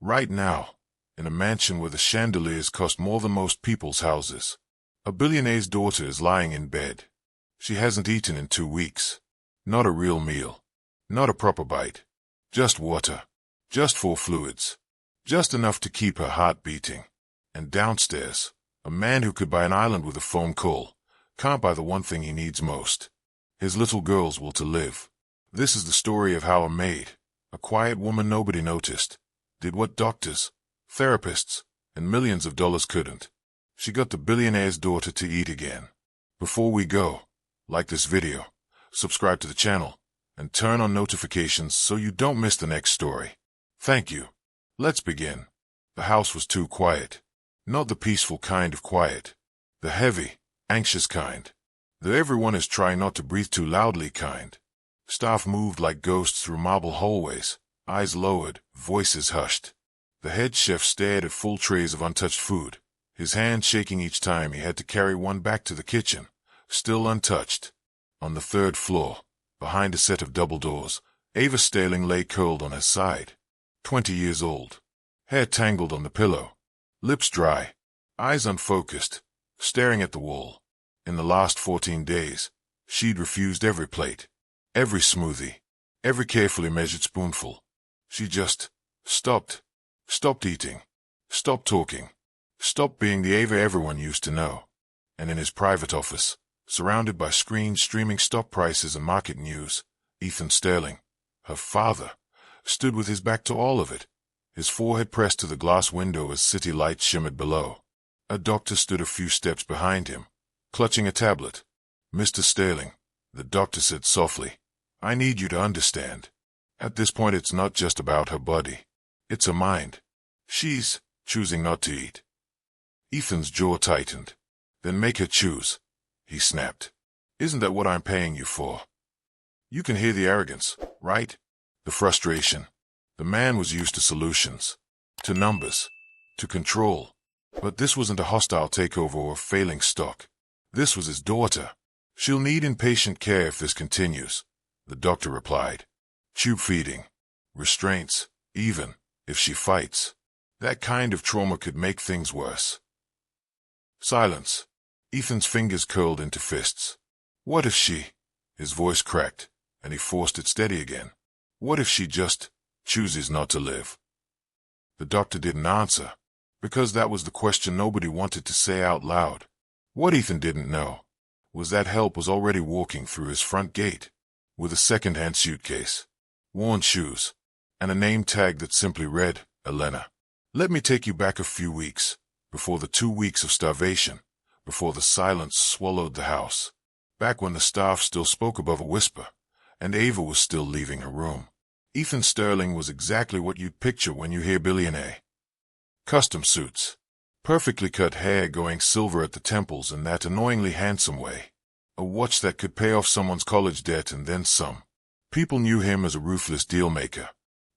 Right now, in a mansion where the chandeliers cost more than most people's houses. A billionaire's daughter is lying in bed. She hasn't eaten in 2 weeks. Not a real meal. Not a proper bite. Just water. Just 4 fluids. Just enough to keep her heart beating. And downstairs, a man who could buy an island with a phone call can't buy the one thing he needs most. His little girl's will to live. This is the story of how a maid, a quiet woman nobody noticed, did what doctors, therapists, and millions of dollars couldn't. She got the billionaire's daughter to eat again. Before we go, like this video, subscribe to the channel, and turn on notifications so you don't miss the next story. Thank you. Let's begin. The house was too quiet. Not the peaceful kind of quiet. The heavy, anxious kind. The everyone is trying not to breathe too loudly kind. Staff moved like ghosts through marble hallways, eyes lowered, voices hushed. The head chef stared at full trays of untouched food, his hand shaking each time he had to carry one back to the kitchen, still untouched. On the 3rd floor, behind a set of double doors, Ava Sterling lay curled on her side. 20 years old. Hair tangled on the pillow. Lips dry. Eyes unfocused, staring at the wall. In the last 14 days, she'd refused every plate, every smoothie, every carefully measured spoonful. She just stopped. Stopped eating. Stopped talking. Stopped being the Ava everyone used to know. And in his private office, surrounded by screens streaming stock prices and market news, Ethan Sterling, her father, stood with his back to all of it, his forehead pressed to the glass window as city lights shimmered below. A doctor stood a few steps behind him, clutching a tablet. "Mr. Sterling," the doctor said softly, "I need you to understand. At this point it's not just about her body. It's her mind. She's choosing not to eat." Ethan's jaw tightened. "Then make her choose," he snapped. "Isn't that what I'm paying you for?" You can hear the arrogance, right? The frustration. The man was used to solutions, to numbers, to control. But this wasn't a hostile takeover or failing stock. This was his daughter. "She'll need inpatient care if this continues," the doctor replied. "Tube feeding, restraints, even if she fights. That kind of trauma could make things worse." Silence. Ethan's fingers curled into fists. What if she... His voice cracked, and he forced it steady again. What if she just chooses not to live? The doctor didn't answer, because that was the question nobody wanted to say out loud. What Ethan didn't know was that help was already walking through his front gate, with a second-hand suitcase, worn shoes, and a name tag that simply read, Elena. Let me take you back a few weeks, before the 2 weeks of starvation, before the silence swallowed the house, back when the staff still spoke above a whisper, and Ava was still leaving her room. Ethan Sterling was exactly what you'd picture when you hear billionaire. Custom suits. Perfectly cut hair going silver at the temples in that annoyingly handsome way. A watch that could pay off someone's college debt and then some. People knew him as a ruthless deal-maker.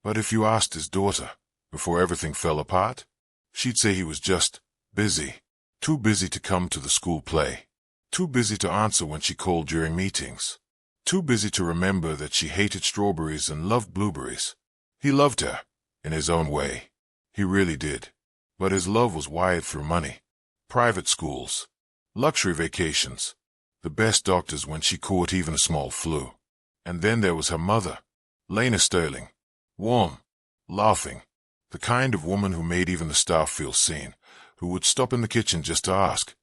But if you asked his daughter, before everything fell apart, she'd say he was just busy. Too busy to come to the school play. Too busy to answer when she called during meetings. Too busy to remember that she hated strawberries and loved blueberries. He loved her, in his own way. He really did. But his love was wired through money. Private schools. Luxury vacations. The best doctors when she caught even a small flu. And then there was her mother, Lena Sterling. Warm. Laughing. The kind of woman who made even the staff feel seen. Who would stop in the kitchen just to ask,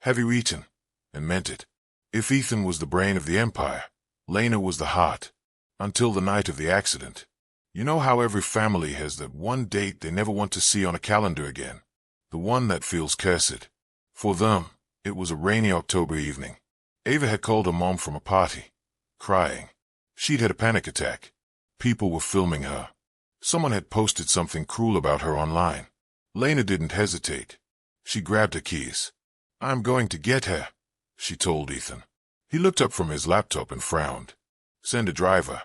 "Have you eaten?" and meant it. If Ethan was the brain of the empire, Lena was the heart. Until the night of the accident. You know how every family has that one date they never want to see on a calendar again? The one that feels cursed. For them, it was a rainy October evening. Ava had called her mom from a party, crying. She'd had a panic attack. People were filming her. Someone had posted something cruel about her online. Lena didn't hesitate. She grabbed her keys. "I'm going to get her," she told Ethan. He looked up from his laptop and frowned. "Send a driver."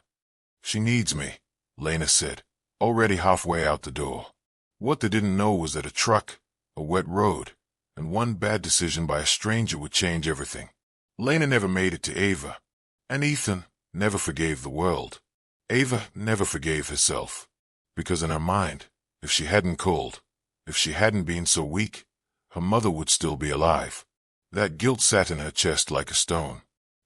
"She needs me," Lena said, already halfway out the door. What they didn't know was that a truck, a wet road, and one bad decision by a stranger would change everything. Lena never made it to Ava, and Ethan never forgave the world. Ava never forgave herself, because in her mind, If she hadn't called, if she hadn't been so weak, her mother would still be alive. That guilt sat in her chest like a stone.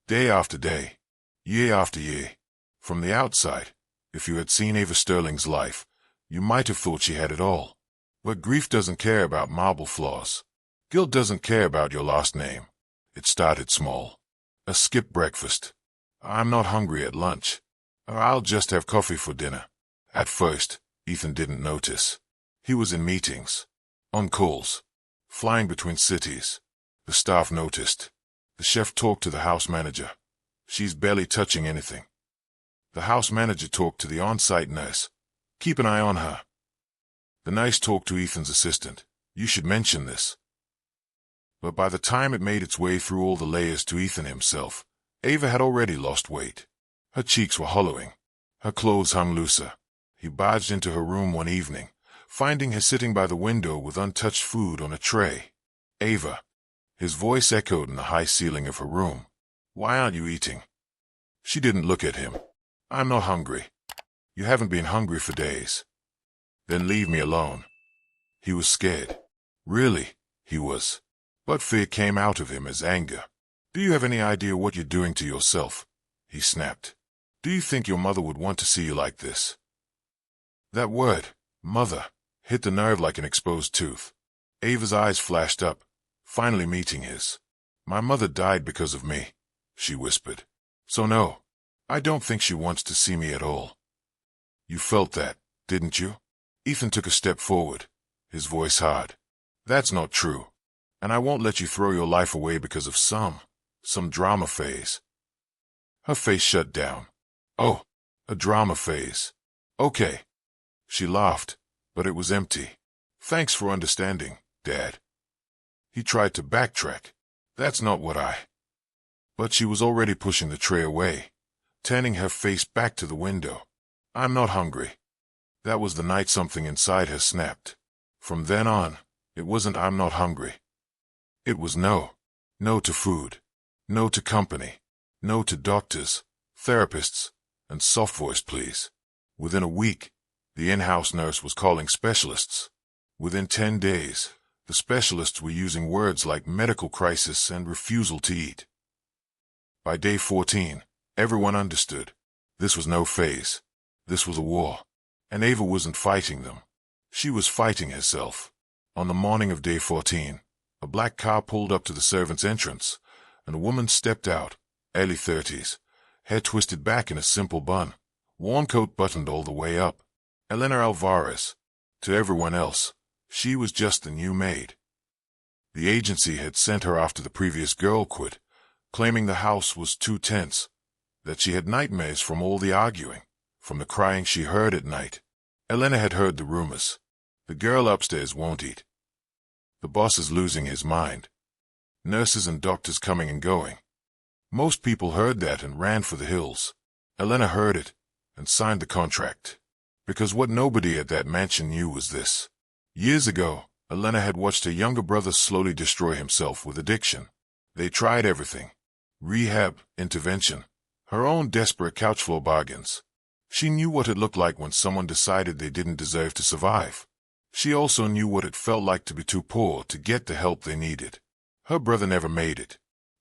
Day after day, year after year. From the outside, if you had seen Ava Sterling's life, you might have thought she had it all. But grief doesn't care about marble floors. Guilt doesn't care about your last name. It started small. A skipped breakfast. I'm not hungry at lunch. Or I'll just have coffee for dinner. At first, Ethan didn't notice. He was in meetings, on calls, flying between cities. The staff noticed. The chef talked to the house manager. She's barely touching anything. The house manager talked to the on-site nurse. Keep an eye on her. The nurse talked to Ethan's assistant. You should mention this. But by the time it made its way through all the layers to Ethan himself, Ava had already lost weight. Her cheeks were hollowing. Her clothes hung looser. He barged into her room one evening, finding her sitting by the window with untouched food on a tray. Ava. His voice echoed in the high ceiling of her room. Why aren't you eating? She didn't look at him. I'm not hungry. You haven't been hungry for days. Then leave me alone. He was scared. Really, he was. But fear came out of him as anger. Do you have any idea what you're doing to yourself? He snapped. Do you think your mother would want to see you like this? That word, mother, hit the nerve like an exposed tooth. Ava's eyes flashed up, finally meeting his. My mother died because of me, she whispered. So no, I don't think she wants to see me at all. You felt that, didn't you? Ethan took a step forward, his voice hard. That's not true. And I won't let you throw your life away because of some drama phase. Her face shut down. Oh, a drama phase. Okay. She laughed, but it was empty. Thanks for understanding, Dad. He tried to backtrack. That's not what I... But she was already pushing the tray away, turning her face back to the window. I'm not hungry. That was the night something inside her snapped. From then on, it wasn't I'm not hungry. It was no. No to food. No to company. No to doctors, therapists, and soft-voiced pleas. Within a week, the in-house nurse was calling specialists. Within 10 days, the specialists were using words like medical crisis and refusal to eat. By day 14, everyone understood. This was no phase. This was a war. And Ava wasn't fighting them. She was fighting herself. On the morning of day 14, a black car pulled up to the servants' entrance, and a woman stepped out, early 30s, hair twisted back in a simple bun, worn coat buttoned all the way up. Elena Alvarez. To everyone else, she was just the new maid. The agency had sent her after the previous girl quit, claiming the house was too tense, that she had nightmares from all the arguing, from the crying she heard at night. Elena had heard the rumors. The girl upstairs won't eat. The boss is losing his mind. Nurses and doctors coming and going. Most people heard that and ran for the hills. Elena heard it and signed the contract. Because what nobody at that mansion knew was this. Years ago, Elena had watched her younger brother slowly destroy himself with addiction. They tried everything. Rehab, intervention, her own desperate couch floor bargains. She knew what it looked like when someone decided they didn't deserve to survive. She also knew what it felt like to be too poor to get the help they needed. Her brother never made it.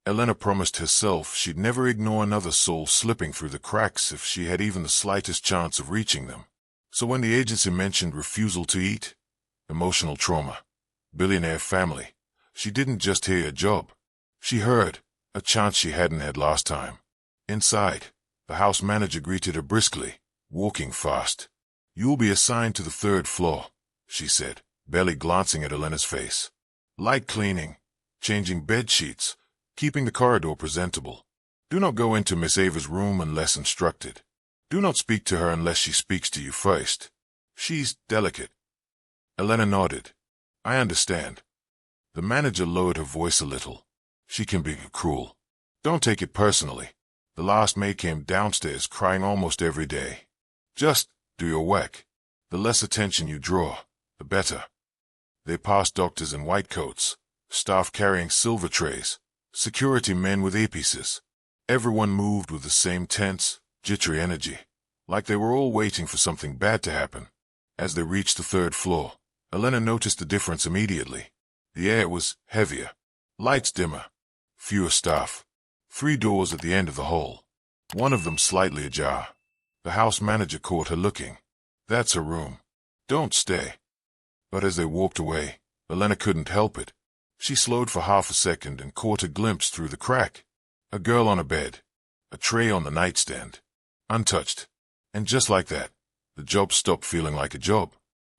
Elena promised herself she'd never ignore another soul slipping through the cracks if she had even the slightest chance of reaching them. So when the agency mentioned refusal to eat, emotional trauma, billionaire family, she didn't just hear a job. She heard a chance she hadn't had last time. Inside, the house manager greeted her briskly, walking fast. You'll be assigned to the 3rd floor, she said, barely glancing at Elena's face. Light cleaning, changing bed sheets, keeping the corridor presentable. Do not go into Miss Ava's room unless instructed. Do not speak to her unless she speaks to you first. She's delicate. Elena nodded. I understand. The manager lowered her voice a little. She can be cruel. Don't take it personally. The last maid came downstairs crying almost every day. Just do your work. The less attention you draw, the better. They passed doctors in white coats, staff carrying silver trays, security men with earpieces. Everyone moved with the same tense, jittery energy, like they were all waiting for something bad to happen. As they reached the third floor, Elena noticed the difference immediately. The air was heavier, lights dimmer, fewer staff. 3 doors at the end of the hall, one of them slightly ajar. The house manager caught her looking. "That's her room. Don't stay." But as they walked away, Elena couldn't help it. She slowed for half a second and caught a glimpse through the crack. A girl on a bed, a tray on the nightstand, untouched. And just like that, the job stopped feeling like a job.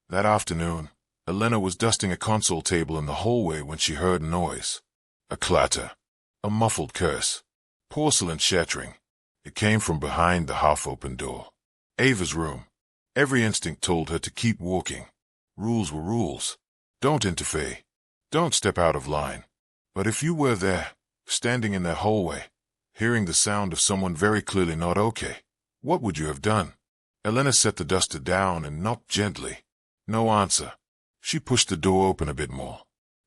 That afternoon, Elena was dusting a console table in the hallway when she heard a noise. A clatter. A muffled curse. Porcelain shattering. It came from behind the half-open door. Ava's room. Every instinct told her to keep walking. Rules were rules. Don't interfere. Don't step out of line. But if you were there, standing in that hallway, hearing the sound of someone very clearly not okay, what would you have done? Elena set the duster down and knocked gently. No answer. She pushed the door open a bit more.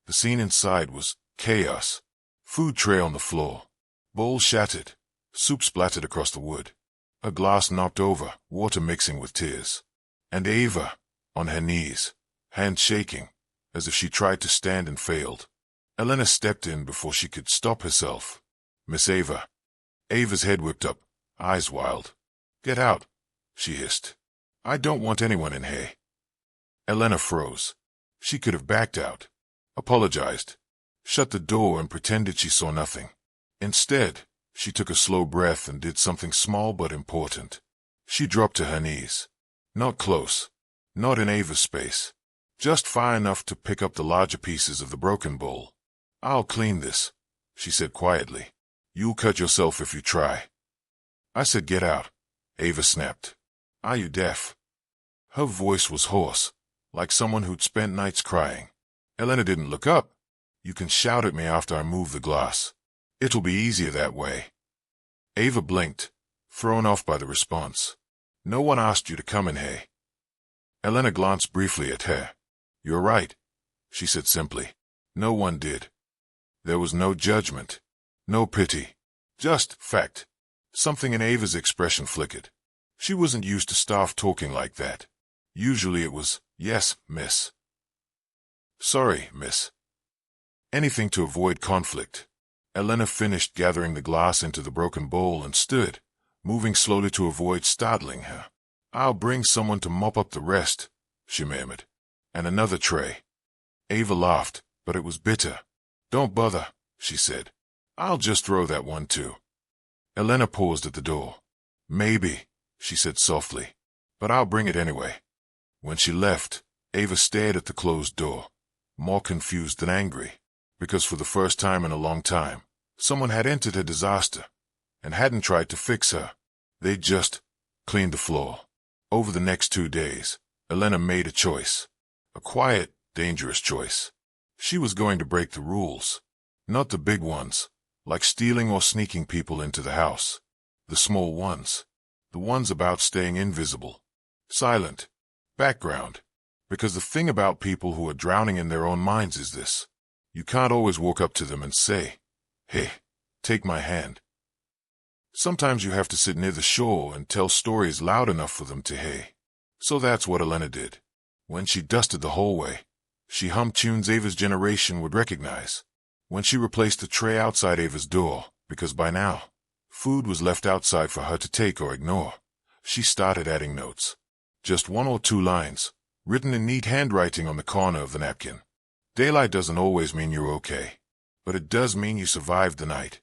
The scene inside was chaos. Food tray on the floor. Bowl shattered. Soup splattered across the wood. A glass knocked over, water mixing with tears. And Ava, on her knees, hands shaking, as if she tried to stand and failed. Elena stepped in before she could stop herself. "Miss Ava." Ava's head whipped up, eyes wild. "Get out," she hissed. "I don't want anyone in here." Elena froze. She could have backed out, apologized, shut the door and pretended she saw nothing. Instead, she took a slow breath and did something small but important. She dropped to her knees. Not close. Not in Ava's space. Just far enough to pick up the larger pieces of the broken bowl. "I'll clean this," she said quietly. "You'll cut yourself if you try." "I said get out," Ava snapped. "Are you deaf?" Her voice was hoarse, like someone who'd spent nights crying. Elena didn't look up. "You can shout at me after I move the glass. It'll be easier that way." Ava blinked, thrown off by the response. "No one asked you to come in here." Elena glanced briefly at her. "You're right," she said simply. "No one did." There was no judgment, no pity, just fact. Something in Ava's expression flickered. She wasn't used to staff talking like that. Usually it was, "Yes, miss." "Sorry, miss." Anything to avoid conflict. Elena finished gathering the glass into the broken bowl and stood, moving slowly to avoid startling her. "I'll bring someone to mop up the rest," she murmured. "And another tray." Ava laughed, but it was bitter. "Don't bother," she said. "I'll just throw that one too." Elena paused at the door. "Maybe," she said softly, "but I'll bring it anyway." When she left, Ava stared at the closed door, more confused than angry, because for the first time in a long time, someone had entered her disaster and hadn't tried to fix her. They'd just cleaned the floor. Over the next 2 days, Elena made a choice. A quiet, dangerous choice. She was going to break the rules. Not the big ones, like stealing or sneaking people into the house. The small ones. The ones about staying invisible. Silent. Background. Because the thing about people who are drowning in their own minds is this. You can't always walk up to them and say, "Hey, take my hand." Sometimes you have to sit near the shore and tell stories loud enough for them to hear. So that's what Elena did. When she dusted the hallway, she hummed tunes Ava's generation would recognize. When she replaced the tray outside Ava's door, because by now, food was left outside for her to take or ignore, she started adding notes. Just 1 or 2 lines, written in neat handwriting on the corner of the napkin. Daylight doesn't always mean you're okay, but it does mean you survived the night.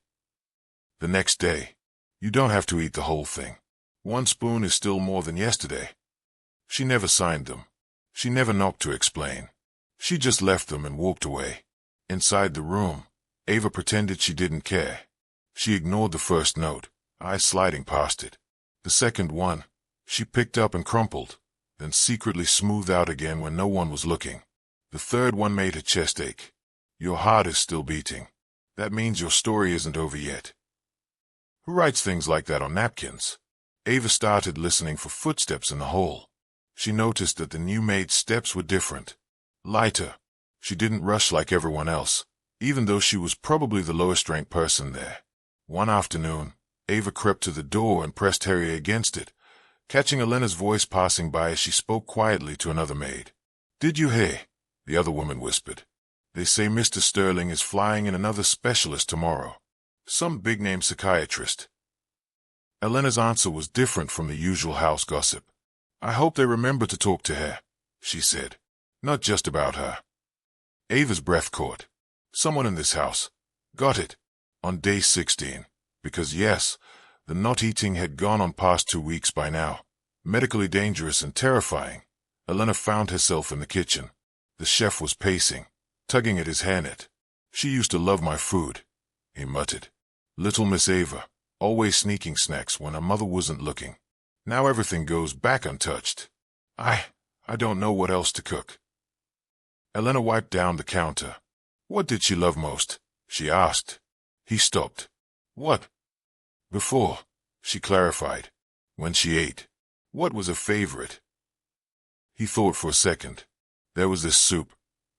The next day, you don't have to eat the whole thing. 1 spoon is still more than yesterday. She never signed them. She never knocked to explain. She just left them and walked away. Inside the room, Ava pretended she didn't care. She ignored the first note, eyes sliding past it. The second one, she picked up and crumpled, then secretly smoothed out again when no one was looking. The third one made her chest ache. Your heart is still beating. That means your story isn't over yet. Who writes things like that on napkins? Ava started listening for footsteps in the hall. She noticed that the new maid's steps were different. Lighter. She didn't rush like everyone else, even though she was probably the lowest-ranked person there. One afternoon, Ava crept to the door and pressed Harry against it, catching Elena's voice passing by as she spoke quietly to another maid. "Did you hear?" the other woman whispered. "They say Mr. Sterling is flying in another specialist tomorrow. Some big-name psychiatrist." Elena's answer was different from the usual house gossip. "I hope they remember to talk to her," she said. "Not just about her." Ava's breath caught. Someone in this house. Got it. On day 16. Because yes, the not eating had gone on past 2 weeks by now. Medically dangerous and terrifying. Elena found herself in the kitchen. The chef was pacing, tugging at his hairnet. "She used to love my food," he muttered. "Little Miss Ava, always sneaking snacks when her mother wasn't looking. Now everything goes back untouched. I don't know what else to cook." Elena wiped down the counter. "What did she love most?" she asked. He stopped. "What?" "Before," she clarified. "When she ate. What was her favorite?" He thought for a second. "There was this soup,"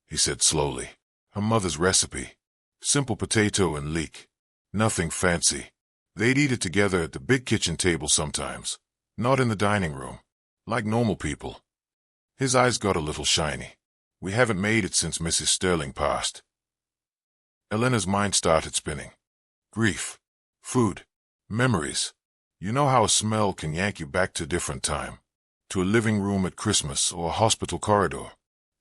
he said slowly. "Her mother's recipe. Simple potato and leek. Nothing fancy. They'd eat it together at the big kitchen table sometimes. Not in the dining room. Like normal people." His eyes got a little shiny. "We haven't made it since Mrs. Sterling passed." Elena's mind started spinning. Grief. Food. Memories. You know how a smell can yank you back to a different time. To a living room at Christmas or a hospital corridor.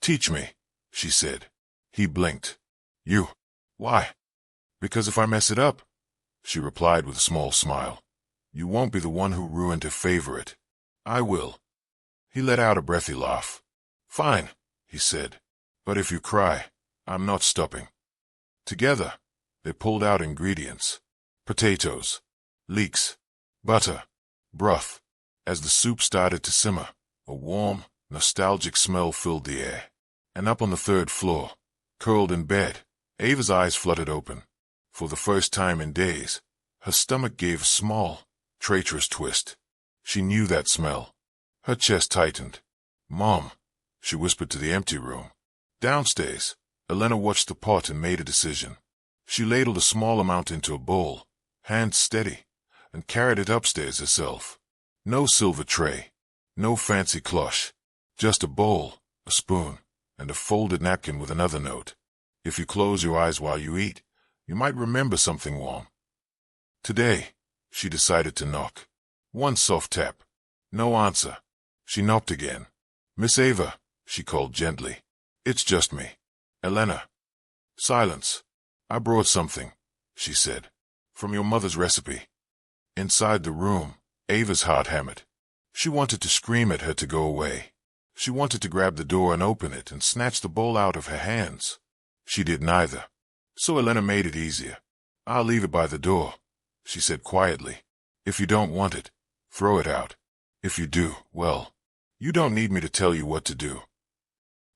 "Teach me," she said. He blinked. "You. Why?" "Because if I mess it up," she replied with a small smile, "you won't be the one who ruined her favorite. I will." He let out a breathy laugh. "Fine," he said. "But if you cry, I'm not stopping." Together, they pulled out ingredients. Potatoes, leeks, butter, broth. As the soup started to simmer, a warm, nostalgic smell filled the air. And up on the 3rd floor, curled in bed, Ava's eyes fluttered open. For the first time in days, her stomach gave a small, traitorous twist. She knew that smell. Her chest tightened. "Mom," she whispered to the empty room. Downstairs, Elena watched the pot and made a decision. She ladled a small amount into a bowl, hands steady, and carried it upstairs herself. No silver tray, no fancy cloche, just a bowl, a spoon, and a folded napkin with another note. "If you close your eyes while you eat, you might remember something warm." Today, she decided to knock. One soft tap. No answer. She knocked again. "Miss Ava," she called gently. "It's just me. Elena." Silence. "I brought something," she said. "From your mother's recipe." Inside the room, Ava's heart hammered. She wanted to scream at her to go away. She wanted to grab the door and open it and snatch the bowl out of her hands. She did neither. So Elena made it easier. "I'll leave it by the door," she said quietly. "If you don't want it, throw it out. If you do, well, you don't need me to tell you what to do."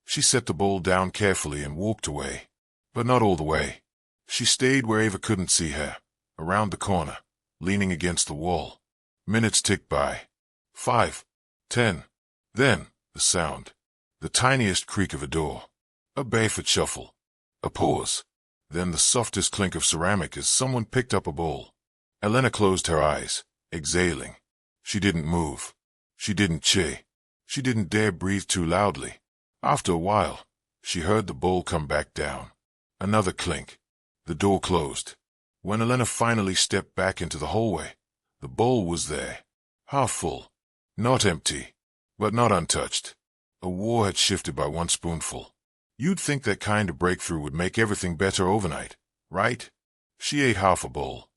She set the bowl down carefully and walked away. But not all the way. She stayed where Ava couldn't see her, around the corner, leaning against the wall. Minutes ticked by. 5, 10. Then, the sound. The tiniest creak of a door. A barefoot shuffle. A pause. Then the softest clink of ceramic as someone picked up a bowl. Elena closed her eyes, exhaling. She didn't move. She didn't cheer. She didn't dare breathe too loudly. After a while, she heard the bowl come back down. Another clink. The door closed. When Elena finally stepped back into the hallway, the bowl was there. Half full. Not empty, but not untouched. A war had shifted by one spoonful. You'd think that kind of breakthrough would make everything better overnight, right? She ate half a bowl.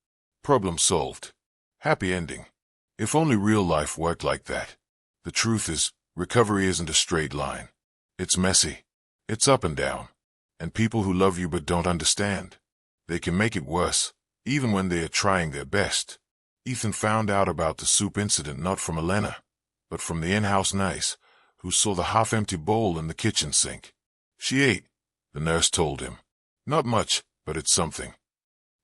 Problem solved. Happy ending. If only real life worked like that. The truth is, recovery isn't a straight line. It's messy. It's up and down. And people who love you but don't understand, they can make it worse, even when they are trying their best. Ethan found out about the soup incident not from Elena, but from the in-house nurse, who saw the half-empty bowl in the kitchen sink. She ate, the nurse told him. Not much, but it's something.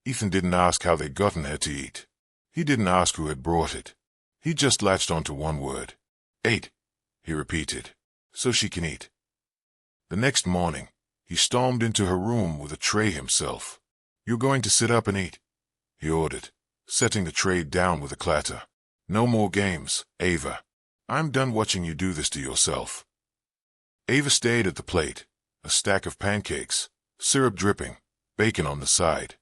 Ethan didn't ask how they'd gotten her to eat. He didn't ask who had brought it. He just latched onto one word. "Ate," he repeated, "so she can eat." The next morning, he stormed into her room with a tray himself. "You're going to sit up and eat," he ordered, setting the tray down with a clatter. "No more games, Ava." I'm done watching you do this to yourself. Ava stared at the plate, a stack of pancakes, syrup dripping, bacon on the side.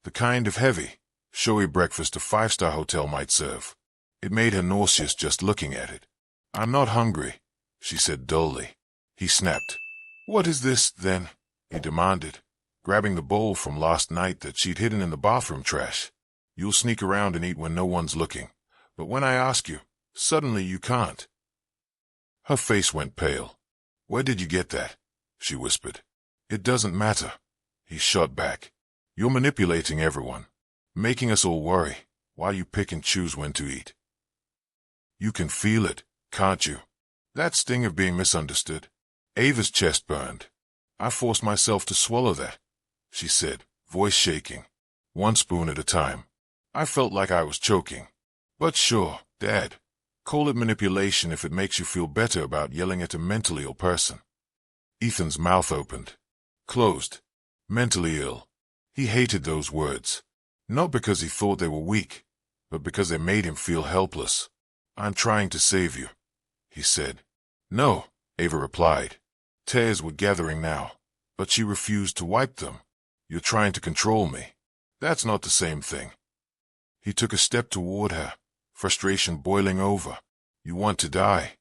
The kind of heavy, showy breakfast a five-star hotel might serve. It made her nauseous just looking at it. I'm not hungry, she said dully. He snapped. What is this, then? He demanded, grabbing the bowl from last night that she'd hidden in the bathroom trash. You'll sneak around and eat when no one's looking, but when I ask you, suddenly you can't. Her face went pale. Where did you get that? She whispered. It doesn't matter. He shot back. You're manipulating everyone, making us all worry, while you pick and choose when to eat. You can feel it, can't you? That sting of being misunderstood. Ava's chest burned. I forced myself to swallow that, she said, voice shaking. One spoon at a time. I felt like I was choking. But sure, Dad. Call it manipulation if it makes you feel better about yelling at a mentally ill person. Ethan's mouth opened. Closed. Mentally ill. He hated those words. Not because he thought they were weak, but because they made him feel helpless. I'm trying to save you, he said. No, Ava replied. Tears were gathering now, but she refused to wipe them. You're trying to control me. That's not the same thing. He took a step toward her, frustration boiling over. You want to die?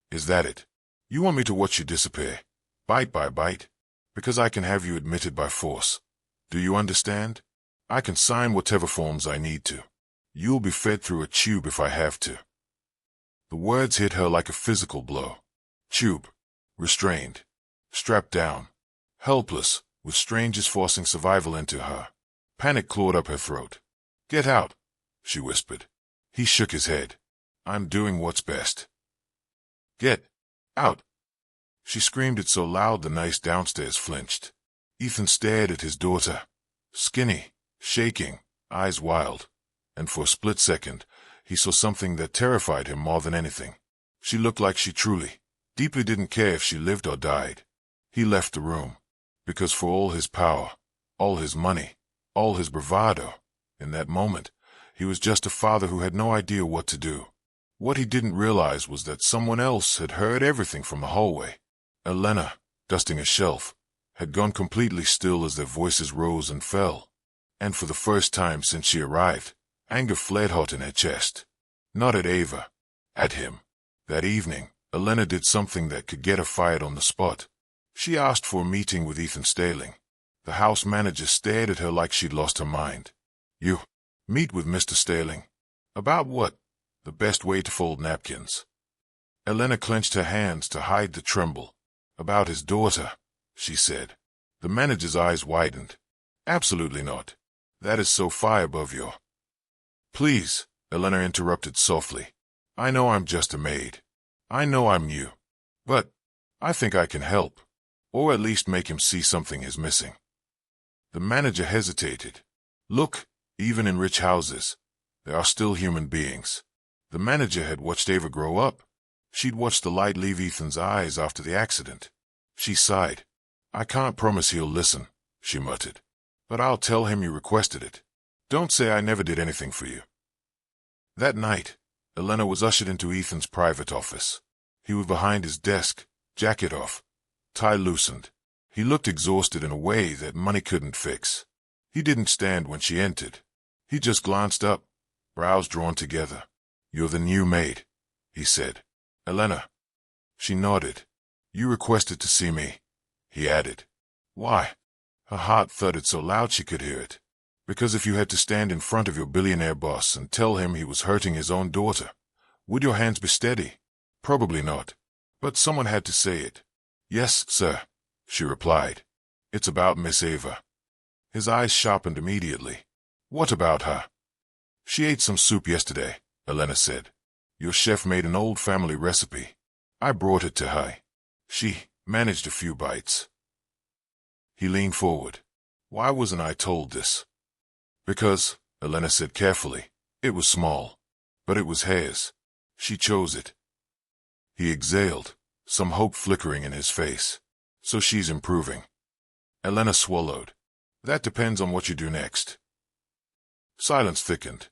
Is that it? You want me to watch you disappear, bite by bite? Because I can have you admitted by force. Do you understand? I can sign whatever forms I need to. You'll be fed through a tube if I have to. The words hit her like a physical blow. Tube. Restrained. Strapped down. Helpless, with strangers forcing survival into her. Panic clawed up her throat. Get out, she whispered. He shook his head. I'm doing what's best. Get out. She screamed it so loud the nice downstairs flinched. Ethan stared at his daughter. Skinny, shaking, eyes wild. And for a split second, he saw something that terrified him more than anything. She looked like she truly, deeply didn't care if she lived or died. He left the room. Because for all his power, all his money, all his bravado, in that moment, he was just a father who had no idea what to do. What he didn't realize was that someone else had heard everything from the hallway. Elena, dusting a shelf, had gone completely still as their voices rose and fell. And for the first time since she arrived, anger flared hot in her chest. Not at Ava. At him. That evening, Elena did something that could get her fired on the spot. She asked for a meeting with Ethan Staling. The house manager stared at her like she'd lost her mind. You meet with Mr. Staling. About what? The best way to fold napkins. Elena clenched her hands to hide the tremble. About his daughter, she said. The manager's eyes widened. Absolutely not. That is so far above your... Please, Elena interrupted softly. I know I'm just a maid. I know I'm new. But I think I can help. Or at least make him see something is missing. The manager hesitated. Look, even in rich houses, there are still human beings. The manager had watched Ava grow up. She'd watched the light leave Ethan's eyes after the accident. She sighed. I can't promise he'll listen, she muttered. But I'll tell him you requested it. Don't say I never did anything for you. That night, Elena was ushered into Ethan's private office. He was behind his desk, jacket off, tie loosened. He looked exhausted in a way that money couldn't fix. He didn't stand when she entered. He just glanced up, brows drawn together. You're the new maid, he said. Elena. She nodded. You requested to see me, he added. Why? Her heart thudded so loud she could hear it. Because if you had to stand in front of your billionaire boss and tell him he was hurting his own daughter, would your hands be steady? Probably not. But someone had to say it. Yes, sir, she replied. It's about Miss Ava. His eyes sharpened immediately. What about her? She ate some soup yesterday, Elena said. Your chef made an old family recipe. I brought it to her. She managed a few bites. He leaned forward. Why wasn't I told this? Because, Elena said carefully, it was small. But it was hers. She chose it. He exhaled, some hope flickering in his face. So she's improving. Elena swallowed. That depends on what you do next. Silence thickened.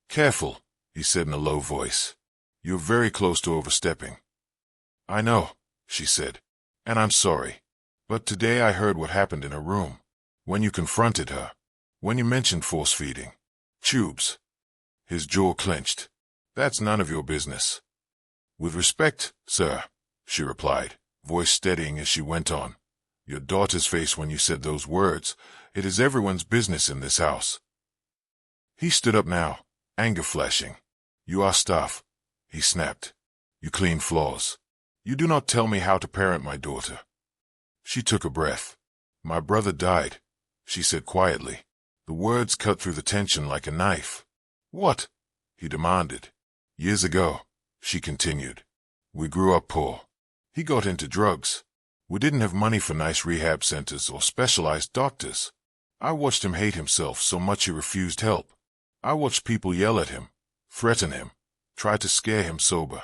Careful, he said in a low voice. You're very close to overstepping. I know, she said, and I'm sorry. But today I heard what happened in her room. When you confronted her. When you mentioned force-feeding. Tubes. His jaw clenched. That's none of your business. With respect, sir, she replied, voice steadying as she went on. Your daughter's face when you said those words. It is everyone's business in this house. He stood up now, anger flashing. You are staff, he snapped. You clean floors. You do not tell me how to parent my daughter. She took a breath. My brother died, she said quietly. The words cut through the tension like a knife. What? He demanded. Years ago, she continued. We grew up poor. He got into drugs. We didn't have money for nice rehab centers or specialized doctors. I watched him hate himself so much he refused help. I watched people yell at him, threaten him, try to scare him sober.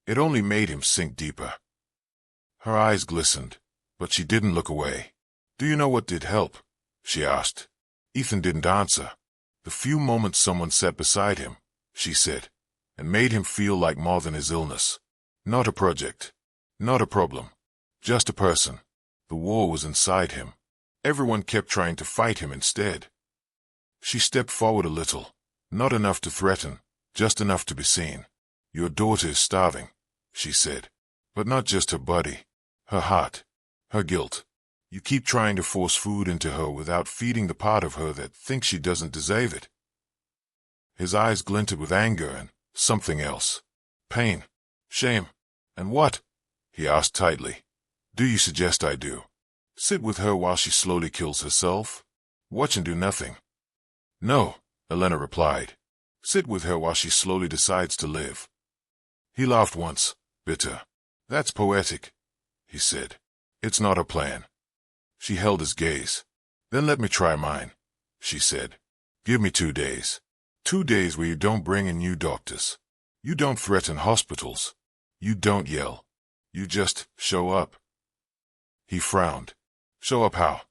It only made him sink deeper. Her eyes glistened, but she didn't look away. Do you know what did help? She asked. Ethan didn't answer. The few moments someone sat beside him, she said, and made him feel like more than his illness. Not a project. Not a problem. Just a person. The war was inside him. Everyone kept trying to fight him instead. She stepped forward a little. Not enough to threaten, just enough to be seen. Your daughter is starving, she said. But not just her body. Her heart. Her guilt. You keep trying to force food into her without feeding the part of her that thinks she doesn't deserve it. His eyes glinted with anger and something else. Pain. Shame. And what? He asked tightly. Do you suggest I do? Sit with her while she slowly kills herself? Watch and do nothing? No, Elena replied. Sit with her while she slowly decides to live. He laughed once, bitter. That's poetic, he said. It's not a plan. She held his gaze. Then let me try mine, she said. Give me 2 days. 2 days where you don't bring in new doctors. You don't threaten hospitals. You don't yell. You just show up. He frowned. Show up how?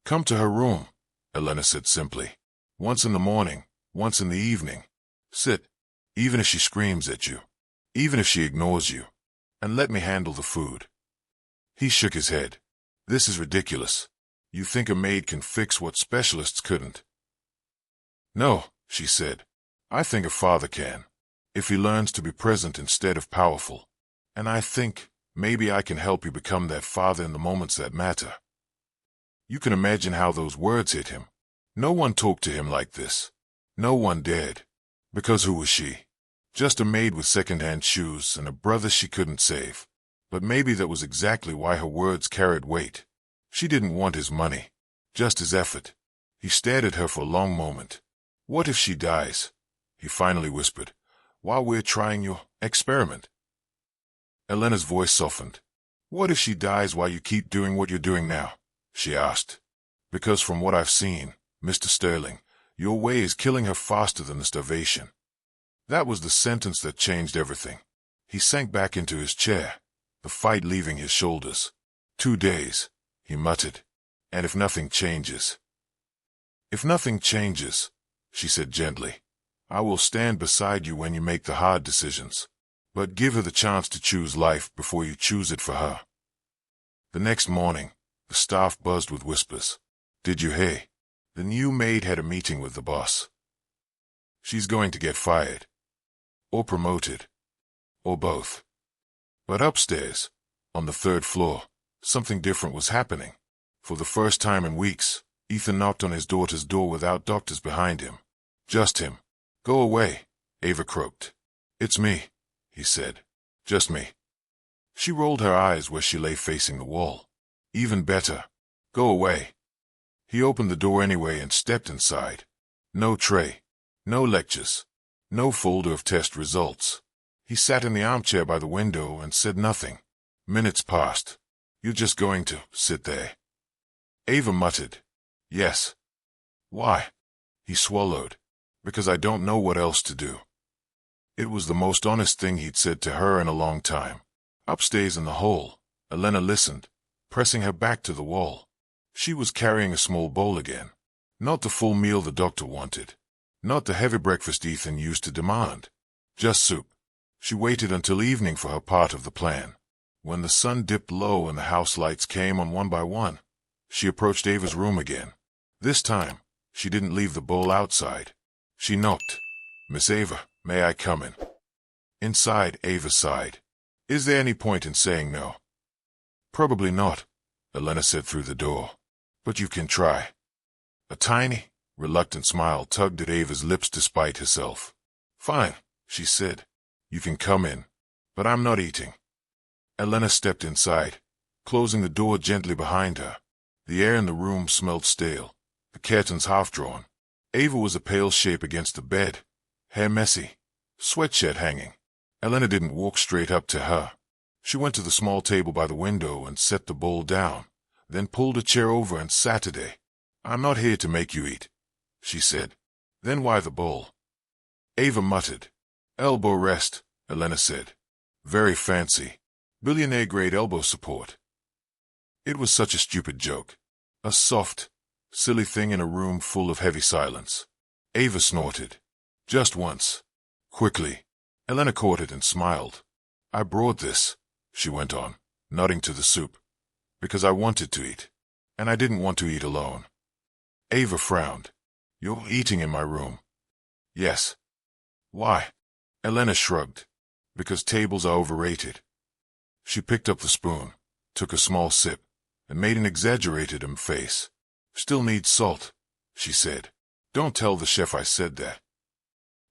Come to her room, Elena said simply. Once in the morning, once in the evening. Sit, even if she screams at you, even if she ignores you, and let me handle the food. He shook his head. This is ridiculous. You think a maid can fix what specialists couldn't? No, she said. I think a father can, if he learns to be present instead of powerful. And I think maybe I can help you become that father in the moments that matter. You can imagine how those words hit him. No one talked to him like this. No one dared. Because who was she? Just a maid with second-hand shoes and a brother she couldn't save. But maybe that was exactly why her words carried weight. She didn't want his money, just his effort. He stared at her for a long moment. What if she dies? He finally whispered. While we're trying your experiment. Elena's voice softened. What if she dies while you keep doing what you're doing now? She asked. Because from what I've seen, Mr. Sterling, your way is killing her faster than the starvation. That was the sentence that changed everything. He sank back into his chair, the fight leaving his shoulders. 2 days, he muttered. And if nothing changes? If nothing changes, she said gently, I will stand beside you when you make the hard decisions. But give her the chance to choose life before you choose it for her. The next morning, the staff buzzed with whispers. Did you hear? The new maid had a meeting with the boss. She's going to get fired. Or promoted. Or both. But upstairs, on the 3rd floor, something different was happening. For the first time in weeks, Ethan knocked on his daughter's door without doctors behind him. Just him. Go away, Ava croaked. It's me, he said. Just me. She rolled her eyes where she lay facing the wall. Even better. Go away. He opened the door anyway and stepped inside. No tray. No lectures. No folder of test results. He sat in the armchair by the window and said nothing. Minutes passed. You're just going to sit there? Ava muttered. Yes. Why? He swallowed. Because I don't know what else to do. It was the most honest thing he'd said to her in a long time. Upstairs in the hall, Elena listened, pressing her back to the wall. She was carrying a small bowl again. Not the full meal the doctor wanted. Not the heavy breakfast Ethan used to demand. Just soup. She waited until evening for her part of the plan. When the sun dipped low and the house lights came on one by one, she approached Ava's room again. This time, she didn't leave the bowl outside. She knocked. "Miss Ava, may I come in?" Inside, Ava sighed. "Is there any point in saying no?" "Probably not," Elena said through the door. "But you can try." A tiny, reluctant smile tugged at Ava's lips despite herself. "Fine," she said. "You can come in. But I'm not eating." Elena stepped inside, closing the door gently behind her. The air in the room smelled stale, the curtains half-drawn. Ava was a pale shape against the bed, hair messy, sweatshirt hanging. Elena didn't walk straight up to her. She went to the small table by the window and set the bowl down, then pulled a chair over and sat today. "I'm not here to make you eat," she said. "Then why the bowl?" Ava muttered. "Elbow rest," Elena said. "Very fancy. Billionaire grade elbow support." It was such a stupid joke. A soft, silly thing in a room full of heavy silence. Ava snorted. "Just once." Quickly, Elena caught it and smiled. "I brought this," she went on, nodding to the soup, "because I wanted to eat. And I didn't want to eat alone." Ava frowned. "You're eating in my room?" "Yes." "Why?" Elena shrugged. "Because tables are overrated." She picked up the spoon, took a small sip, and made an exaggerated face. "Still needs salt," she said. "Don't tell the chef I said that."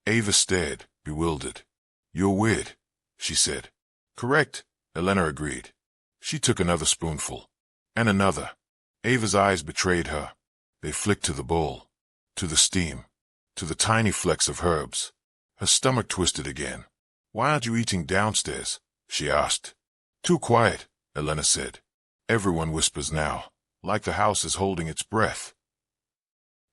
Ava stared, bewildered. "You're weird," she said. "Correct," Elena agreed. She took another spoonful. And another. Ava's eyes betrayed her. They flicked to the bowl, to the steam, to the tiny flecks of herbs. Her stomach twisted again. "Why aren't you eating downstairs?" she asked. "Too quiet," Elena said. "Everyone whispers now, like the house is holding its breath."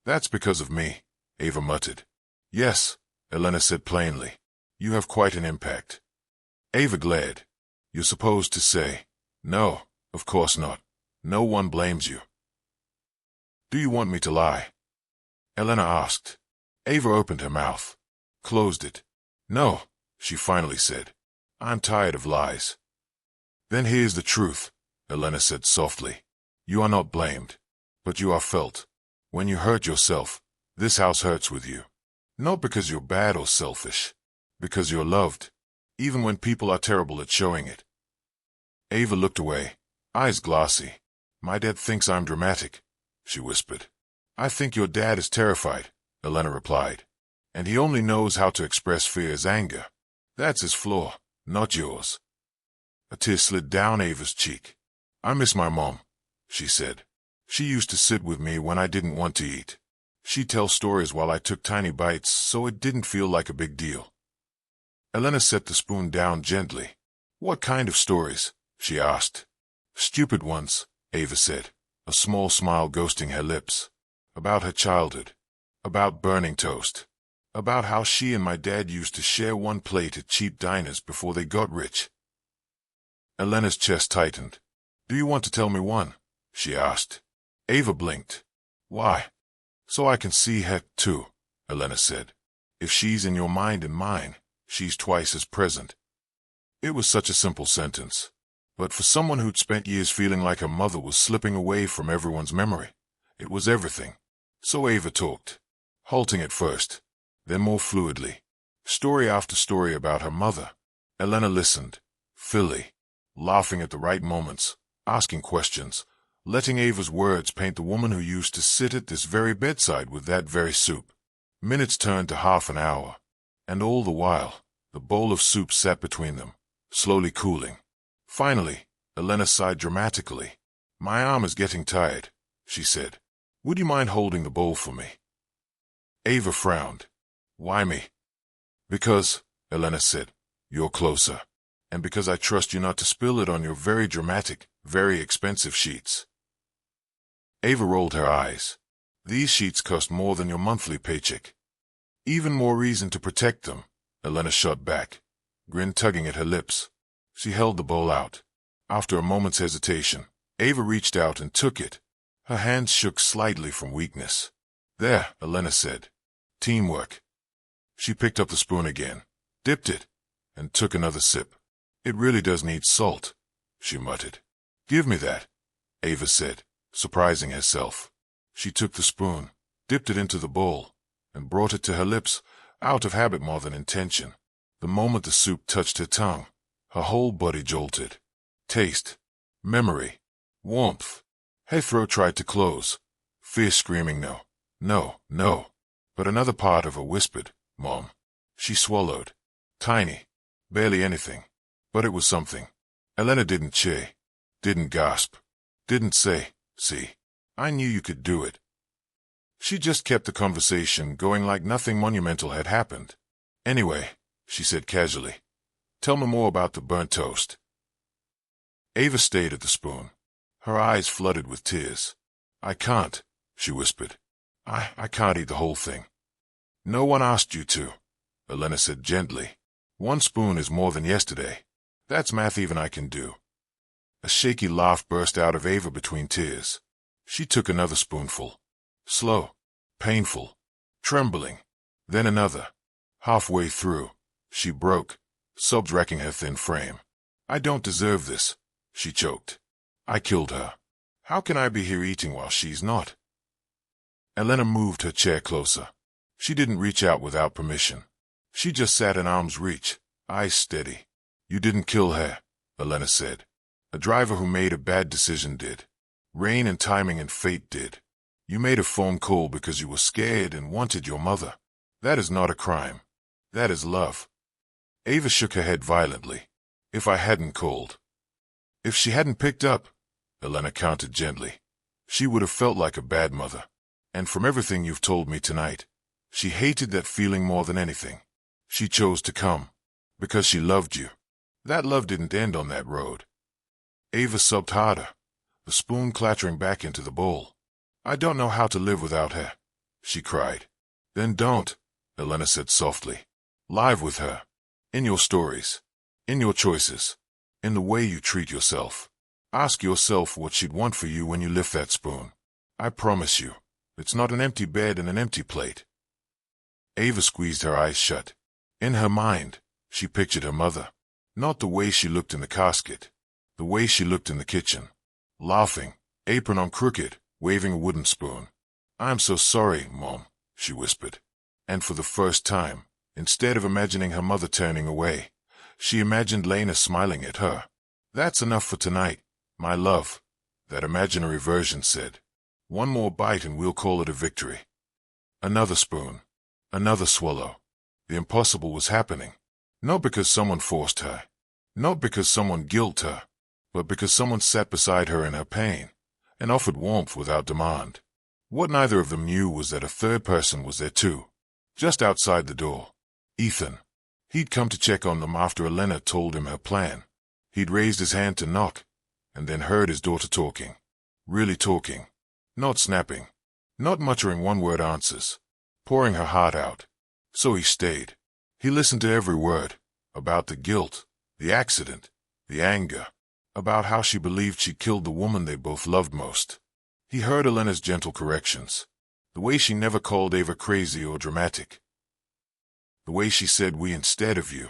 "That's because of me," Ava muttered. "Yes," Elena said plainly. "You have quite an impact." Ava glared. "You're supposed to say, 'No, of course not. No one blames you.'" "Do you want me to lie?" Elena asked. Ava opened her mouth, closed it. "No," she finally said. "I'm tired of lies." "Then here's the truth," Elena said softly. "You are not blamed, but you are felt. When you hurt yourself, this house hurts with you. Not because you're bad or selfish, because you're loved, even when people are terrible at showing it." Ava looked away, eyes glassy. "My dad thinks I'm dramatic," she whispered. "I think your dad is terrified," Elena replied. "And he only knows how to express fear as anger. That's his flaw, not yours." A tear slid down Ava's cheek. "I miss my mom," she said. "She used to sit with me when I didn't want to eat. She'd tell stories while I took tiny bites, so it didn't feel like a big deal." Elena set the spoon down gently. "What kind of stories?" she asked. "Stupid ones," Ava said, a small smile ghosting her lips. "About her childhood. About burning toast. About how she and my dad used to share one plate at cheap diners before they got rich." Elena's chest tightened. "Do you want to tell me one?" she asked. Ava blinked. "Why?" "So I can see her, too," Elena said. "If she's in your mind and mine, she's twice as present." It was such a simple sentence. But for someone who'd spent years feeling like her mother was slipping away from everyone's memory, it was everything. So Ava talked, halting at first, then more fluidly. Story after story about her mother. Elena listened, Philly, laughing at the right moments, asking questions, letting Ava's words paint the woman who used to sit at this very bedside with that very soup. Minutes turned to half an hour, and all the while, the bowl of soup sat between them, slowly cooling. Finally, Elena sighed dramatically. "My arm is getting tired," she said. "Would you mind holding the bowl for me?" Ava frowned. "Why me?" "Because," Elena said, "you're closer. And because I trust you not to spill it on your very dramatic, very expensive sheets." Ava rolled her eyes. "These sheets cost more than your monthly paycheck." "Even more reason to protect them," Elena shot back, grin tugging at her lips. She held the bowl out. After a moment's hesitation, Ava reached out and took it. Her hands shook slightly from weakness. "There," Elena said. "Teamwork." She picked up the spoon again, dipped it, and took another sip. It really does need salt, she muttered. Give me that, Ava said, surprising herself. She took the spoon, dipped it into the bowl, and brought it to her lips, out of habit more than intention. The moment the soup touched her tongue, her whole body jolted. Taste, memory, warmth. Her throat tried to close, fear screaming no, no, no. But another part of her whispered, Mom. She swallowed. Tiny. Barely anything. But it was something. Elena didn't cheer. Didn't gasp. Didn't say, see, I knew you could do it. She just kept the conversation going like nothing monumental had happened. Anyway, she said casually, tell me more about the burnt toast. Ava stayed at the spoon. Her eyes flooded with tears. I can't, she whispered. I can't eat the whole thing. No one asked you to, Elena said gently. One spoon is more than yesterday. That's math even I can do. A shaky laugh burst out of Ava between tears. She took another spoonful. Slow, painful, trembling. Then another. Halfway through, she broke, sobs racking her thin frame. I don't deserve this, she choked. I killed her. How can I be here eating while she's not? Elena moved her chair closer. She didn't reach out without permission. She just sat in arm's reach, eyes steady. You didn't kill her, Elena said. A driver who made a bad decision did. Rain and timing and fate did. You made a phone call because you were scared and wanted your mother. That is not a crime. That is love. Ava shook her head violently. If I hadn't called. If she hadn't picked up, Elena countered gently, she would have felt like a bad mother. And from everything you've told me tonight, she hated that feeling more than anything. She chose to come. Because she loved you. That love didn't end on that road. Ava sobbed harder, the spoon clattering back into the bowl. I don't know how to live without her, she cried. Then don't, Elena said softly. Live with her. In your stories. In your choices. In the way you treat yourself. Ask yourself what she'd want for you when you lift that spoon. I promise you, it's not an empty bed and an empty plate. Ava squeezed her eyes shut. In her mind, she pictured her mother. Not the way she looked in the casket. The way she looked in the kitchen. Laughing, apron on crooked, waving a wooden spoon. I'm so sorry, Mom, she whispered. And for the first time, instead of imagining her mother turning away, she imagined Lena smiling at her. That's enough for tonight, my love, that imaginary version said. One more bite and we'll call it a victory. Another spoon. Another swallow. The impossible was happening. Not because someone forced her. Not because someone guilted her. But because someone sat beside her in her pain and offered warmth without demand. What neither of them knew was that a third person was there too. Just outside the door. Ethan. He'd come to check on them after Elena told him her plan. He'd raised his hand to knock, and then heard his daughter talking. Really talking. Not snapping. Not muttering one-word answers. Pouring her heart out. So he stayed. He listened to every word. About the guilt, the accident, the anger. About how she believed she killed the woman they both loved most. He heard Elena's gentle corrections. The way she never called Ava crazy or dramatic. The way she said we instead of you.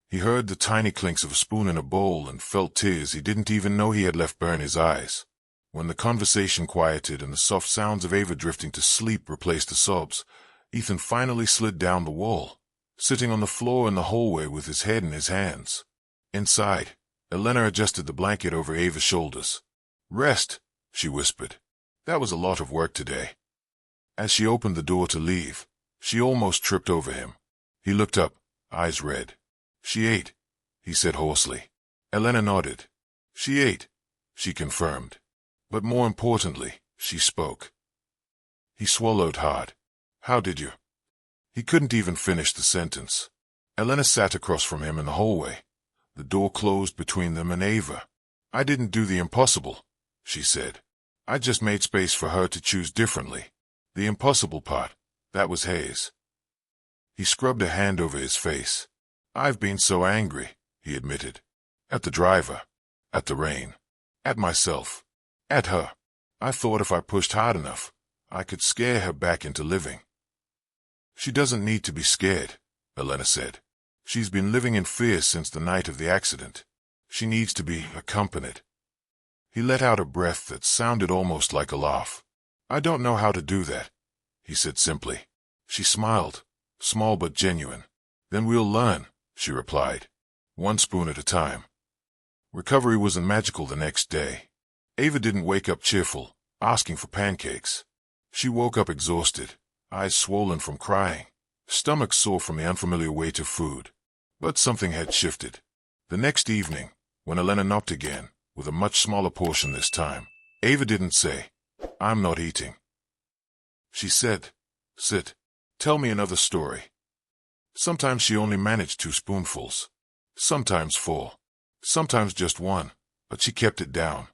He heard the tiny clinks of a spoon in a bowl and felt tears he didn't even know he had left burn his eyes. When the conversation quieted and the soft sounds of Ava drifting to sleep replaced the sobs, Ethan finally slid down the wall, sitting on the floor in the hallway with his head in his hands. Inside, Elena adjusted the blanket over Ava's shoulders. Rest, she whispered. That was a lot of work today. As she opened the door to leave, she almost tripped over him. He looked up, eyes red. She ate, he said hoarsely. Elena nodded. She ate, she confirmed. But more importantly, she spoke. He swallowed hard. How did you? He couldn't even finish the sentence. Elena sat across from him in the hallway. The door closed between them and Ava. I didn't do the impossible, she said. I just made space for her to choose differently. The impossible part, that was Hayes. He scrubbed a hand over his face. I've been so angry, he admitted. At the driver. At the rain. At myself. At her. I thought if I pushed hard enough, I could scare her back into living. She doesn't need to be scared, Elena said. She's been living in fear since the night of the accident. She needs to be accompanied. He let out a breath that sounded almost like a laugh. I don't know how to do that, he said simply. She smiled, small but genuine. Then we'll learn, she replied. One spoon at a time. Recovery wasn't magical the next day. Ava didn't wake up cheerful, asking for pancakes. She woke up exhausted, eyes swollen from crying, stomach sore from the unfamiliar weight of food. But something had shifted. The next evening, when Elena knocked again, with a much smaller portion this time, Ava didn't say, "I'm not eating." She said, "Sit. Tell me another story." Sometimes she only managed 2 spoonfuls. Sometimes 4. Sometimes just 1, but she kept it down.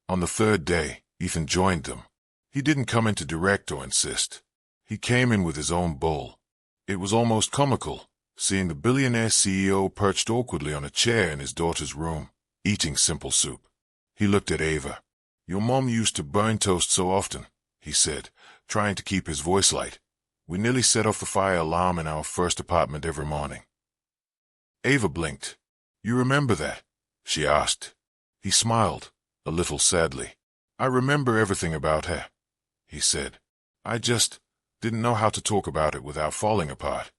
On the 3rd day, Ethan joined them. He didn't come in to direct or insist. He came in with his own bowl. It was almost comical, seeing the billionaire CEO perched awkwardly on a chair in his daughter's room, eating simple soup. He looked at Ava. "Your mom used to burn toast so often," he said, trying to keep his voice light. "We nearly set off the fire alarm in our first apartment every morning." Ava blinked. "You remember that?" she asked. He smiled, a little sadly. "I remember everything about her," he said. "I just didn't know how to talk about it without falling apart."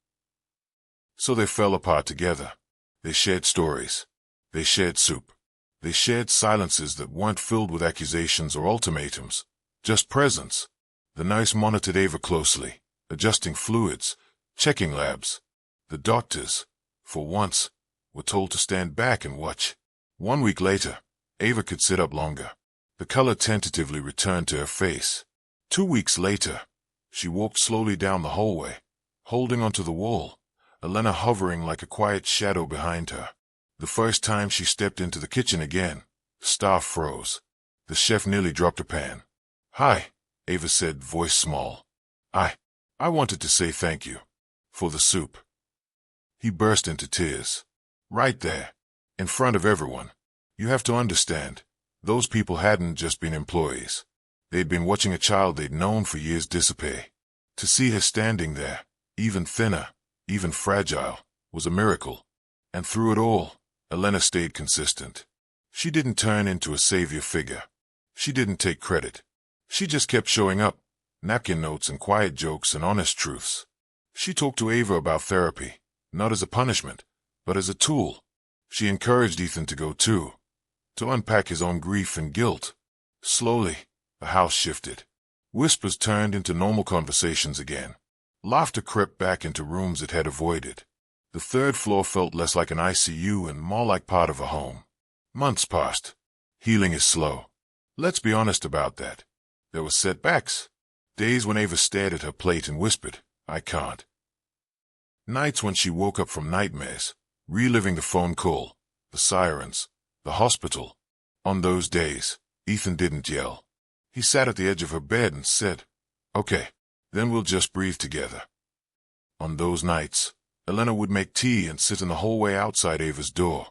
So they fell apart together. They shared stories. They shared soup. They shared silences that weren't filled with accusations or ultimatums, just presence. The nurse monitored Ava closely, adjusting fluids, checking labs. The doctors, for once, were told to stand back and watch. 1 week later, Ava could sit up longer. The color tentatively returned to her face. 2 weeks later, she walked slowly down the hallway, holding onto the wall, Elena hovering like a quiet shadow behind her. The first time she stepped into the kitchen again, the staff froze. The chef nearly dropped a pan. "Hi," Ava said, voice small. I wanted to say thank you. For the soup." He burst into tears. "Right there, in front of everyone. You have to understand, those people hadn't just been employees. They'd been watching a child they'd known for years dissipate. To see her standing there, even thinner, even fragile, was a miracle. And through it all, Elena stayed consistent. She didn't turn into a savior figure. She didn't take credit. She just kept showing up, napkin notes and quiet jokes and honest truths. She talked to Ava about therapy, not as a punishment, but as a tool. She encouraged Ethan to go too, to unpack his own grief and guilt. Slowly, the house shifted. Whispers turned into normal conversations again. Laughter crept back into rooms it had avoided. The 3rd floor felt less like an ICU and more like part of a home. Months passed. Healing is slow. Let's be honest about that. There were setbacks. Days when Ava stared at her plate and whispered, "I can't." Nights when she woke up from nightmares, reliving the phone call, the sirens, the hospital. On those days, Ethan didn't yell. He sat at the edge of her bed and said, "Okay, then we'll just breathe together." On those nights, Elena would make tea and sit in the hallway outside Ava's door,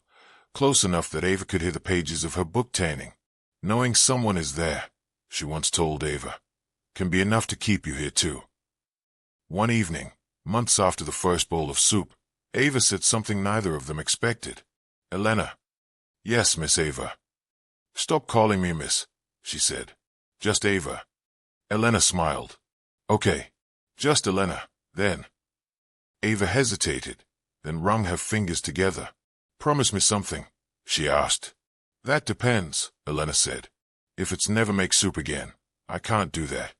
close enough that Ava could hear the pages of her book turning. "Knowing someone is there," she once told Ava, "can be enough to keep you here too." One evening, months after the first bowl of soup, Ava said something neither of them expected. "Elena." "Yes, Miss Ava." "Stop calling me Miss," she said. "Just Ava." Elena smiled. "Okay, just Elena, then." Ava hesitated, then wrung her fingers together. "Promise me something," she asked. "That depends," Elena said. "If it's never make soup again, I can't do that."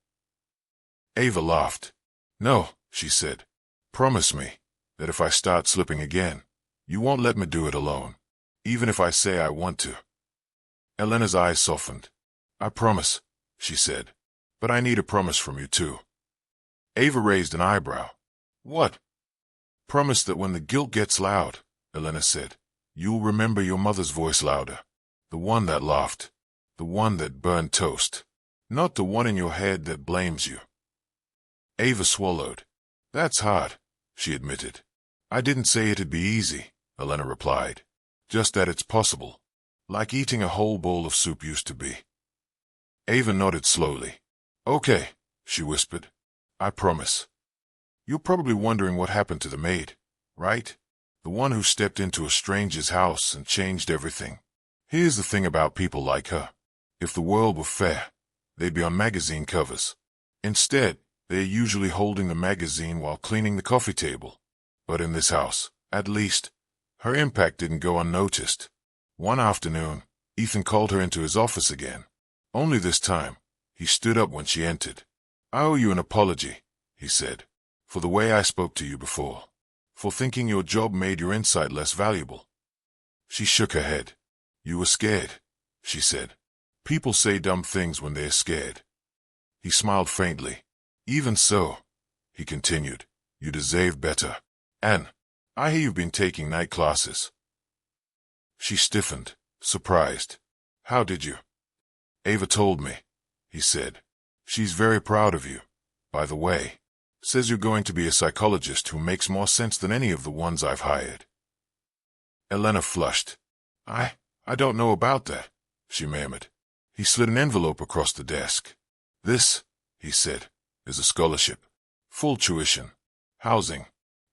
Ava laughed. "No," she said. "Promise me that if I start slipping again, you won't let me do it alone, even if I say I want to." Elena's eyes softened. "I promise," she said. "But I need a promise from you too." Ava raised an eyebrow. "What?" "Promise that when the guilt gets loud," Elena said, "you'll remember your mother's voice louder. The one that laughed. The one that burned toast. Not the one in your head that blames you." Ava swallowed. "That's hard," she admitted. "I didn't say it'd be easy," Elena replied. "Just that it's possible. Like eating a whole bowl of soup used to be." Ava nodded slowly. "Okay," she whispered. "I promise." "You're probably wondering what happened to the maid, right? The one who stepped into a stranger's house and changed everything. Here's the thing about people like her. If the world were fair, they'd be on magazine covers. Instead, they're usually holding the magazine while cleaning the coffee table. But in this house, at least, her impact didn't go unnoticed. One afternoon, Ethan called her into his office again. Only this time, he stood up when she entered. "I owe you an apology," he said, "for the way I spoke to you before. For thinking your job made your insight less valuable." She shook her head. "You were scared," she said. "People say dumb things when they're scared." He smiled faintly. "Even so," he continued, "you deserve better. And I hear you've been taking night classes." She stiffened, surprised. "How did you?" "Ava told me," he said. "She's very proud of you, by the way. Says you're going to be a psychologist who makes more sense than any of the ones I've hired." Elena flushed. I don't know about that," she murmured. He slid an envelope across the desk. "This," he said, "is a scholarship. Full tuition, housing,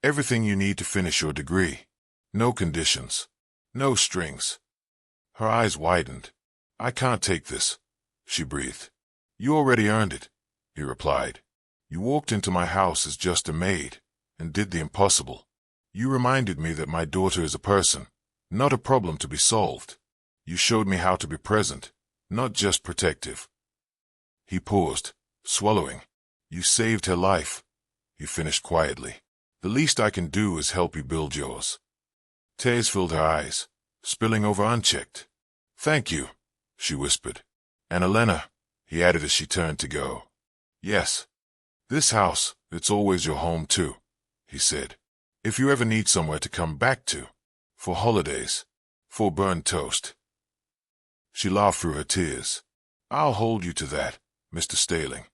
everything you need to finish your degree. No conditions, no strings." Her eyes widened. "I can't take this," she breathed. "You already earned it," he replied. "You walked into my house as just a maid, and did the impossible. You reminded me that my daughter is a person, not a problem to be solved. You showed me how to be present, not just protective." He paused, swallowing. "You saved her life," he finished quietly. "The least I can do is help you build yours." Tears filled her eyes, spilling over unchecked. "Thank you," she whispered. "And Elena," he added as she turned to go. "Yes. This house, it's always your home too," he said. "If you ever need somewhere to come back to, for holidays, for burned toast." She laughed through her tears. "I'll hold you to that, Mr. Staling."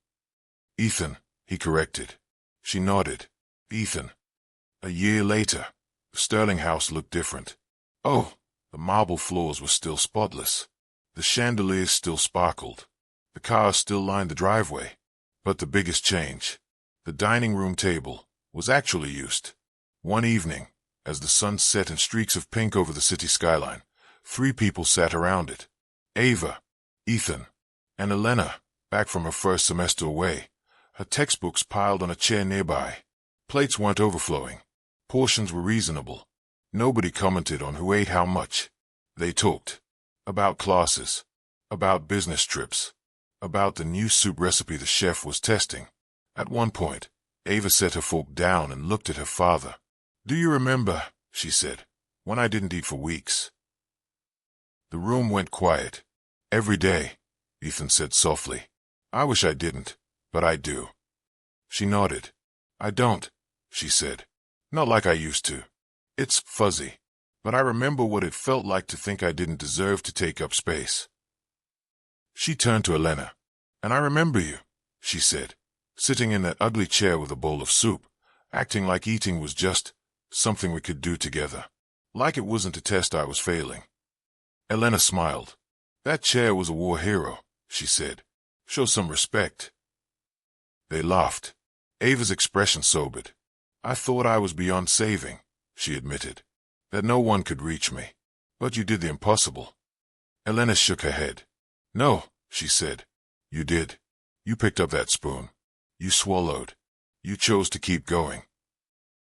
"Ethan," he corrected. She nodded. "Ethan." A year later, the Sterling house looked different. Oh, the marble floors were still spotless. The chandeliers still sparkled. The cars still lined the driveway. But the biggest change, the dining room table, was actually used. One evening, as the sun set in streaks of pink over the city skyline, 3 people sat around it. Ava, Ethan, and Elena, back from her first semester away, her textbooks piled on a chair nearby. Plates weren't overflowing. Portions were reasonable. Nobody commented on who ate how much. They talked about classes, about business trips, about the new soup recipe the chef was testing. At one point, Ava set her fork down and looked at her father. "Do you remember," she said, "when I didn't eat for weeks?" The room went quiet. "Every day," Ethan said softly. "I wish I didn't, but I do." She nodded. "I don't," she said. "Not like I used to. It's fuzzy. But I remember what it felt like to think I didn't deserve to take up space." She turned to Elena. "And I remember you," she said, "sitting in that ugly chair with a bowl of soup, acting like eating was just something we could do together. Like it wasn't a test I was failing." Elena smiled. "That chair was a war hero," she said. "Show some respect." They laughed. Ava's expression sobered. "I thought I was beyond saving," she admitted, "that no one could reach me. But you did the impossible." Elena shook her head. "No," she said. "You did. You picked up that spoon. You swallowed. You chose to keep going."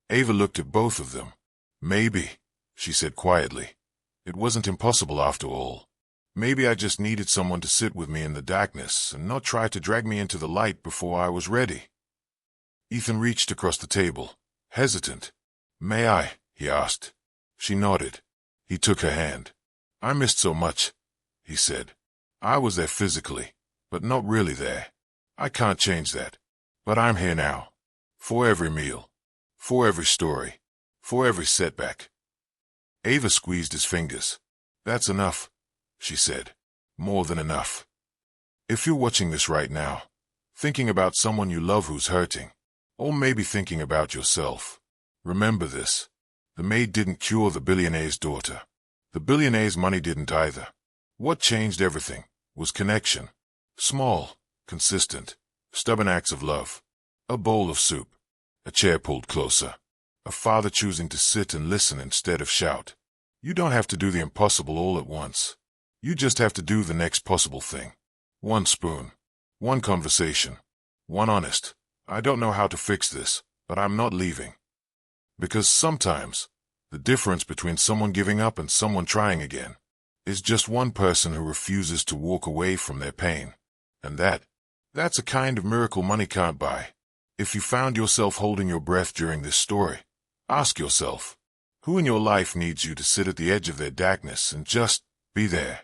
Ava looked at both of them. "Maybe," she said quietly, "it wasn't impossible after all. Maybe I just needed someone to sit with me in the darkness and not try to drag me into the light before I was ready." Ethan reached across the table, hesitant. "May I?" he asked. She nodded. He took her hand. "I missed so much," he said. "I was there physically, but not really there. I can't change that. But I'm here now. For every meal. For every story. For every setback." Ava squeezed his fingers. "That's enough," she said. "More than enough. If you're watching this right now, thinking about someone you love who's hurting, or maybe thinking about yourself, remember this. The maid didn't cure the billionaire's daughter. The billionaire's money didn't either. What changed everything was connection. Small, consistent, stubborn acts of love. A bowl of soup. A chair pulled closer. A father choosing to sit and listen instead of shout. You don't have to do the impossible all at once. You just have to do the next possible thing. One spoon. One conversation. One honest, I don't know how to fix this, but I'm not leaving. Because sometimes, the difference between someone giving up and someone trying again is just one person who refuses to walk away from their pain. And that's a kind of miracle money can't buy. If you found yourself holding your breath during this story, ask yourself, who in your life needs you to sit at the edge of their darkness and just be there?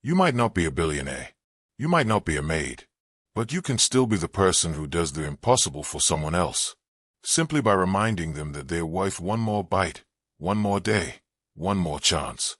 You might not be a billionaire. You might not be a maid. But you can still be the person who does the impossible for someone else, simply by reminding them that they're worth one more bite, one more day, one more chance.